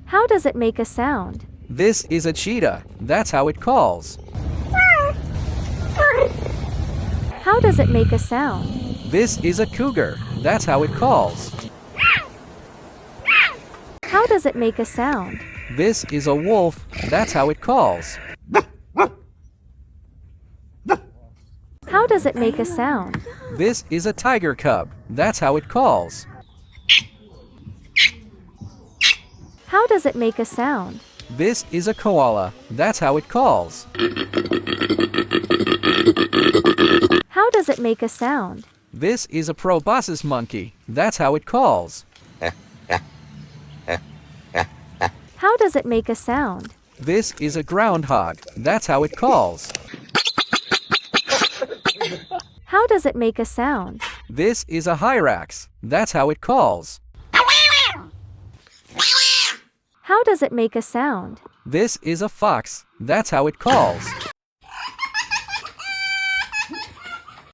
How does it make a sound? This is a cheetah. That's how it calls. How does it make a sound? This is a cougar. That's how it calls. How does it make a sound? This is a wolf. That's how it calls. How does it make a sound? This is a tiger cub. That's how it calls. How does it make a sound? This is a koala. That's how it calls. How does it make a sound? This is a proboscis monkey. That's how it calls. How does it make a sound? This is a groundhog. That's how it calls. How does it make a sound? This is a hyrax. That's how it calls. How does it make a sound? This is a fox. That's how it calls.